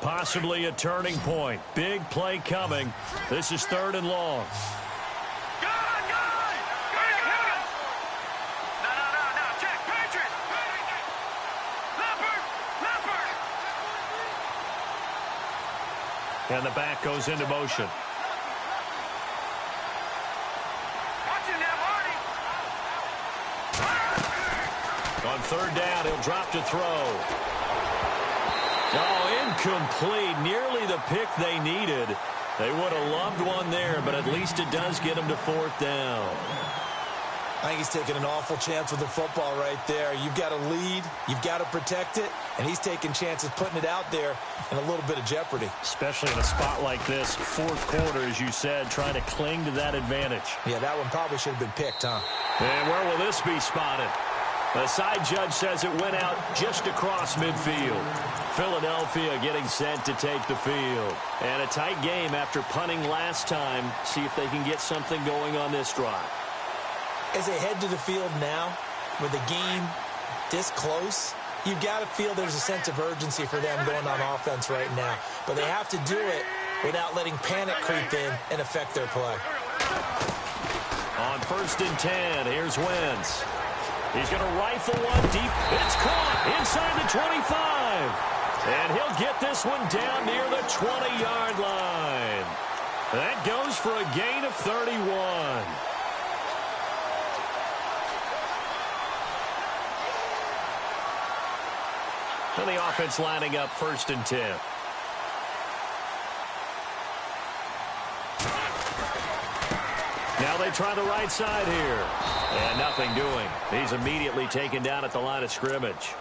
S2: Possibly a turning point. Big play coming. This is 3rd and long. And the back goes into motion. On 3rd down, he'll drop to throw. Oh, incomplete. Nearly the pick they needed. They would have loved one there, but at least it does get them to 4th down.
S3: I think he's taking an awful chance with the football right there. You've got to lead. You've got to protect it. And he's taking chances putting it out there in a little bit of jeopardy.
S2: Especially in a spot like this, 4th quarter, as you said, trying to cling to that advantage.
S3: Yeah, that one probably should have been picked, huh?
S2: And where will this be spotted? The side judge says it went out just across midfield. Philadelphia getting set to take the field. And a tight game after punting last time. See if they can get something going on this drive.
S3: As they head to the field now, with the game this close, you've got to feel there's a sense of urgency for them going on offense right now. But they have to do it without letting panic creep in and affect their play.
S2: On 1st and 10, here's Wentz. He's going to rifle one deep. It's caught inside the 25. And he'll get this one down near the 20-yard line. That goes for a gain of 31. And the offense lining up 1st and 10. Now they try the right side here. And nothing doing. He's immediately taken down at the line of scrimmage.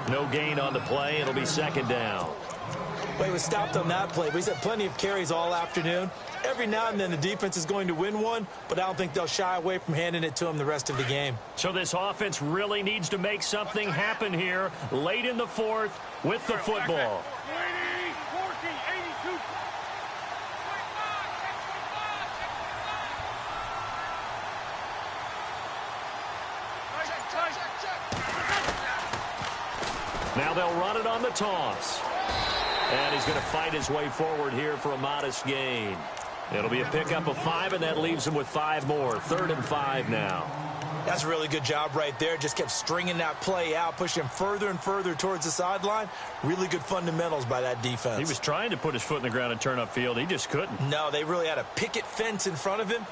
S2: No gain on the play. It'll be 2nd down.
S3: Well, he was stopped on that play, but he's had plenty of carries all afternoon. Every now and then the defense is going to win one, but I don't think they'll shy away from handing it to him the rest of the game.
S2: So this offense really needs to make something happen here late in the 4th with the football. Now they'll run it on the toss. And he's going to fight his way forward here for a modest gain. It'll be a pickup of 5, and that leaves him with 5 more. 3rd and 5 now.
S3: That's a really good job right there. Just kept stringing that play out, pushing him further and further towards the sideline. Really good fundamentals by that defense.
S2: He was trying to put his foot in the ground and turn upfield. He just couldn't.
S3: No, they really had a picket fence in front of him.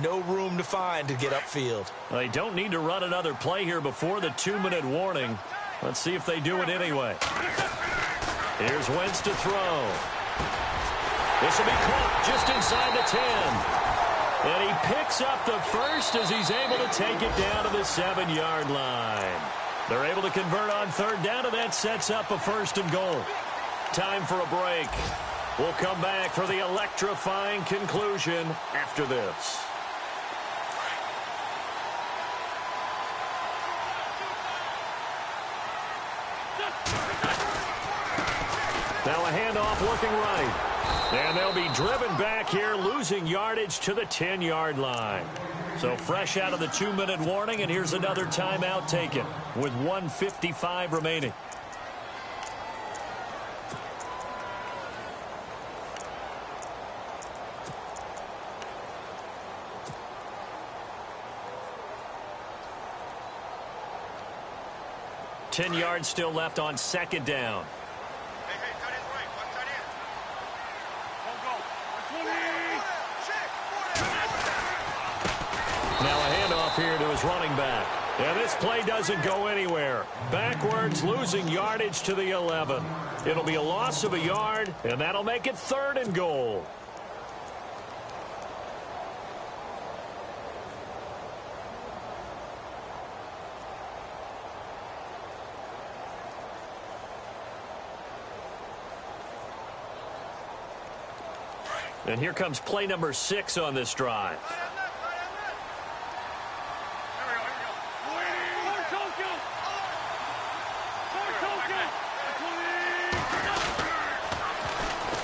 S3: No room to find to get upfield.
S2: Well, they don't need to run another play here before the 2-minute warning. Let's see if they do it anyway. Here's Wentz to throw. This will be caught just inside the 10. And he picks up the first as he's able to take it down to the 7-yard line. They're able to convert on 3rd down, and that sets up a 1st and goal. Time for a break. We'll come back for the electrifying conclusion after this. Now a handoff looking right. And they'll be driven back here, losing yardage to the 10-yard line. So fresh out of the 2-minute warning, and here's another timeout taken with 1:55 remaining. Ten yards still left on 2nd down. Now a handoff here to his running back. And this play doesn't go anywhere. Backwards, losing yardage to the 11. It'll be a loss of a yard, and that'll make it 3rd and goal. And here comes play number 6 on this drive.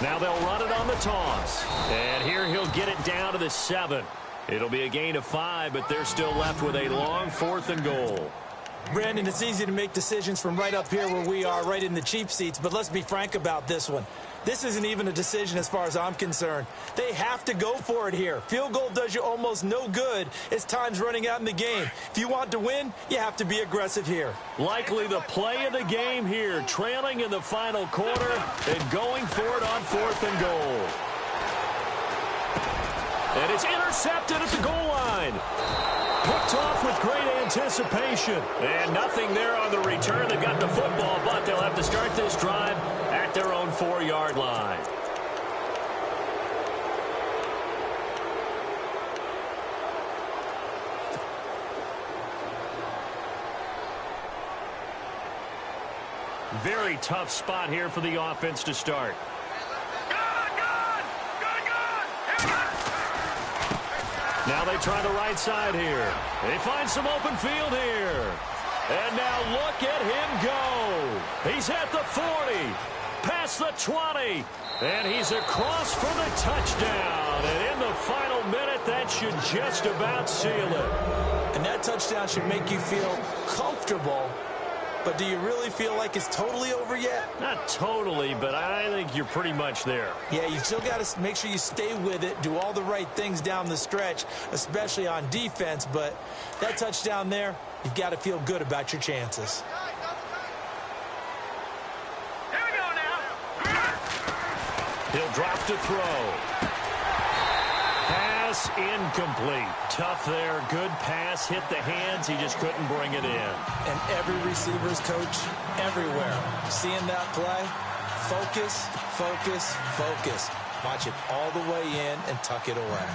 S2: Now they'll run it on the toss. And here he'll get it down to the 7. It'll be a gain of 5, but they're still left with a long 4th and goal.
S3: Brandon, it's easy to make decisions from right up here where we are, right in the cheap seats, but let's be frank about this one. This isn't even a decision as far as I'm concerned. They have to go for it here. Field goal does you almost no good as time's running out in the game. If you want to win, you have to be aggressive here.
S2: Likely the play of the game here, trailing in the final quarter and going for it on 4th and goal. And it's intercepted at the goal line. Picked off with great anticipation. And nothing there on the return. They've got the football, but they'll have to start this drive at their own 4-yard line. Very tough spot here for the offense to start. Now they try the right side here. They find some open field here. And now look at him go. He's at the 40, past the 20, and he's across for the touchdown. And in the final minute, that should just about seal it.
S3: And that touchdown should make you feel comfortable. But do you really feel like it's totally over yet?
S2: Not totally, but I think you're pretty much there.
S3: Yeah, you still got to make sure you stay with it, do all the right things down the stretch, especially on defense. But that touchdown there, you've got to feel good about your chances.
S4: Here we go now.
S2: He'll drop to throw. Pass incomplete. Tough there. Good pass. Hit the hands. He just couldn't bring it in.
S3: And every receiver's coach everywhere, seeing that play, focus, focus, focus. Watch it all the way in and tuck it away.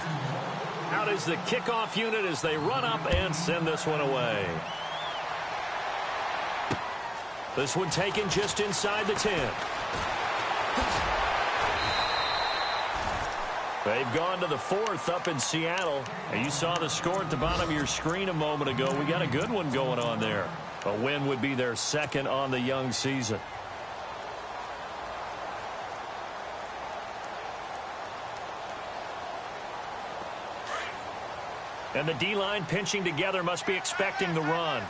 S2: Out is the kickoff unit as they run up and send this one away. This one taken just inside the 10. They've gone to the 4th up in Seattle. And you saw the score at the bottom of your screen a moment ago. We got a good one going on there. A win would be their 2nd on the young season. And the D-line pinching together must be expecting the run.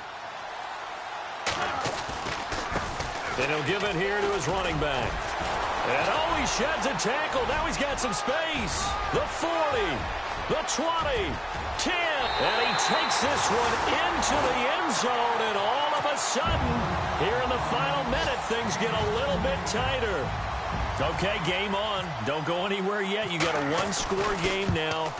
S2: And he'll give it here to his running back. And oh, he sheds a tackle. Now he's got some space. The 40, the 20, 10. And he takes this one into the end zone. And all of a sudden, here in the final minute, things get a little bit tighter. Okay, game on. Don't go anywhere yet. You got a one-score game now.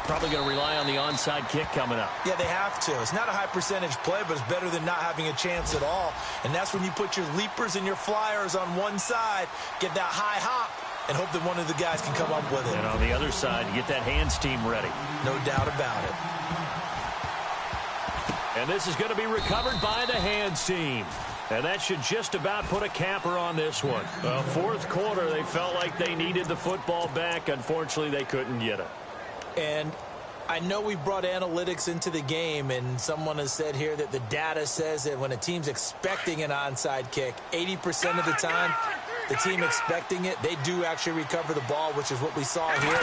S2: Probably going to rely on the onside kick coming up.
S3: Yeah, they have to. It's not a high-percentage play, but it's better than not having a chance at all. And that's when you put your leapers and your flyers on one side, get that high hop, and hope that one of the guys can come up with it.
S2: And on the other side, you get that hands team ready.
S3: No doubt about it.
S2: And this is going to be recovered by the hands team. And that should just about put a capper on this one. Well, fourth quarter, they felt like they needed the football back. Unfortunately, they couldn't get it.
S3: And I know we brought analytics into the game, and someone has said here that the data says that when a team's expecting an onside kick, 80% of the time, the team expecting it, they do actually recover the ball, which is what we saw here.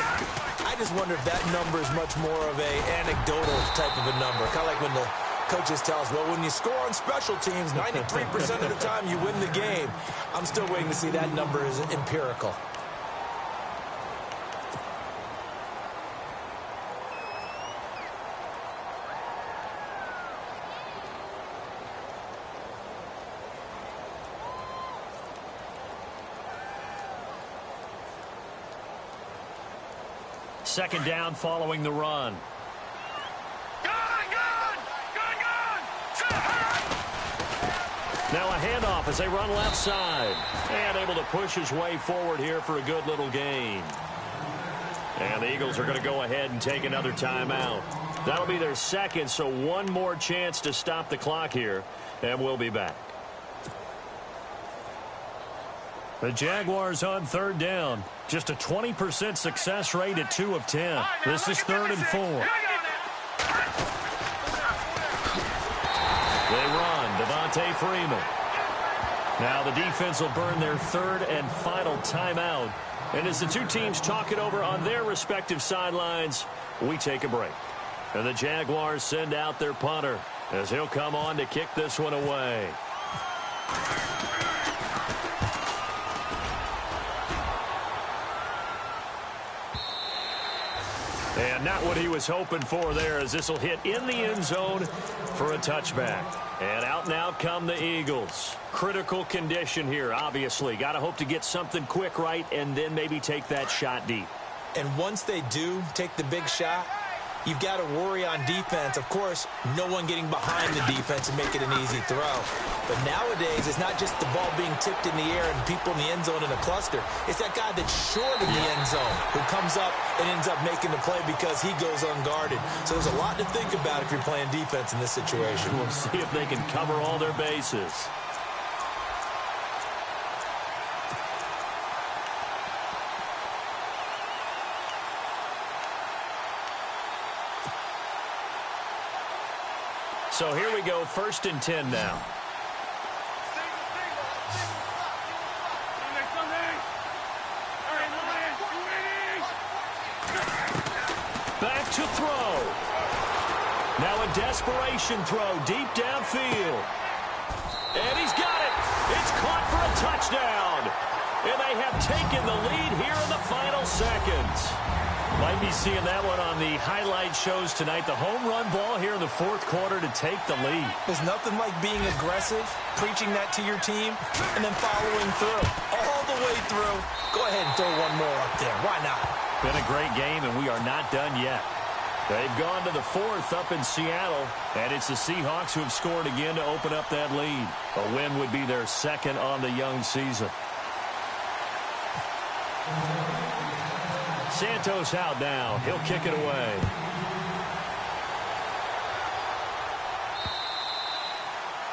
S3: I just wonder if that number is much more of a anecdotal type of a number, kind of like when the coaches tell us, well, when you score on special teams, 93% of the time you win the game. I'm still waiting to see that number is empirical.
S2: Second down following the run. Now a handoff as they run left side. And able to push his way forward here for a good little gain. And the Eagles are going to go ahead and take another timeout. That'll be their second, so one more chance to stop the clock here. And we'll be back. The Jaguars on third down. Just a 20% success rate at 2 of 10. This is 3rd and 4. They run. Devontae Freeman. Now the defense will burn their third and final timeout. And as the two teams talk it over on their respective sidelines, we take a break. And the Jaguars send out their punter as he'll come on to kick this one away. And not what he was hoping for there, as this will hit in the end zone for a touchback. And out come the Eagles. Critical condition here, obviously. Got to hope to get something quick right and then maybe take that shot deep.
S3: And once they do take the big shot, you've got to worry on defense. Of course, no one getting behind the defense and make it an easy throw. But nowadays, it's not just the ball being tipped in the air and people in the end zone in a cluster. It's that guy that's short in the end zone who comes up and ends up making the play because he goes unguarded. So there's a lot to think about if you're playing defense in this situation.
S2: We'll see if they can cover all their bases. So here we go, 1st and 10 now. Back to throw. Now a desperation throw deep downfield. And he's got it. It's caught for a touchdown. And they have taken the lead here in the final seconds. Might be seeing that one on the highlight shows tonight. The home run ball here in the 4th quarter to take the lead.
S3: There's nothing like being aggressive, preaching that to your team, and then following through. All the way through. Go ahead and throw one more up there. Why not?
S2: Been a great game, and we are not done yet. They've gone to the 4th up in Seattle, and it's the Seahawks who have scored again to open up that lead. A win would be their 2nd on the young season. Santos out now. He'll kick it away.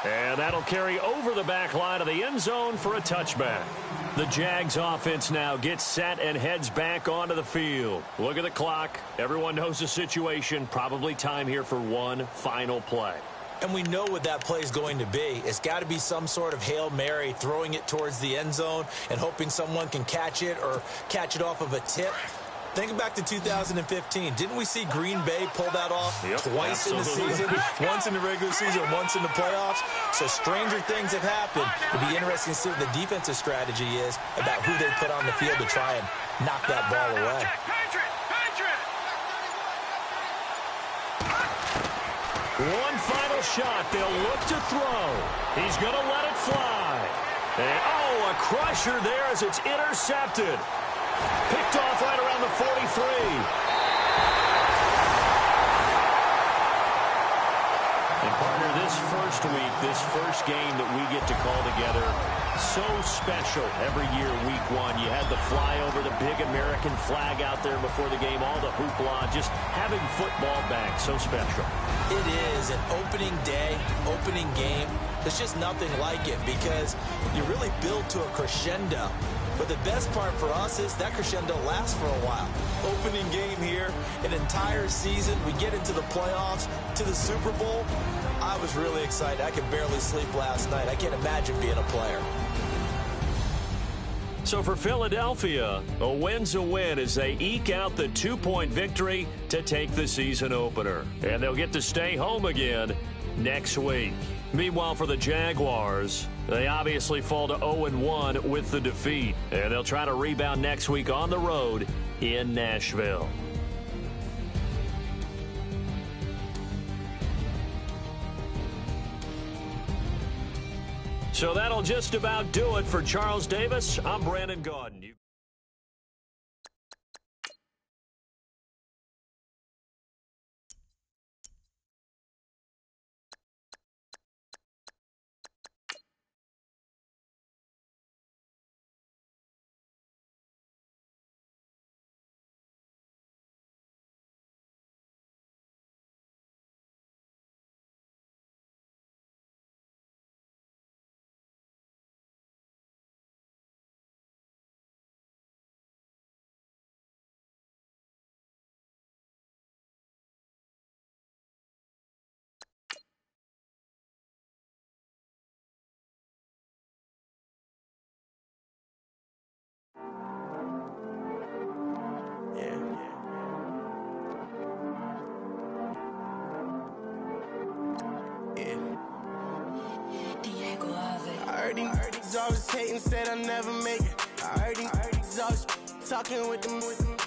S2: And that'll carry over the back line of the end zone for a touchback. The Jags offense now gets set and heads back onto the field. Look at the clock. Everyone knows the situation. Probably time here for one final play.
S3: And we know what that play is going to be. It's got to be some sort of Hail Mary, throwing it towards the end zone and hoping someone can catch it or catch it off of a tip. Think back to 2015. Didn't we see Green Bay pull that off twice in the season? Once in the regular season, once in the playoffs. So stranger things have happened. It'll be interesting to see what the defensive strategy is about who they put on the field to try and knock that ball away.
S2: One final shot. They'll look to throw. He's going to let it fly. And, oh, a crusher there as it's intercepted. Picked off right around the 43. And, partner, this first week, this first game that we get to call together, so special every year, week one. You had the flyover, the big American flag out there before the game, all the hoopla, just having football back, so special.
S3: It is an opening day, opening game. There's just nothing like it because you really build to a crescendo. But the best part for us is that crescendo lasts for a while. Opening game here, an entire season. We get into the playoffs, to the Super Bowl. I was really excited. I could barely sleep last night. I can't imagine being a player.
S2: So for Philadelphia, a win's a win as they eke out the 2-point victory to take the season opener. And they'll get to stay home again next week. Meanwhile, for the Jaguars, they obviously fall to 0-1 with the defeat. And they'll try to rebound next week on the road in Nashville. So that'll just about do it for Charles Davis. I'm Brandon Gaudin.
S5: I heard these always hating, said I'll never make it. I heard these always talking with them.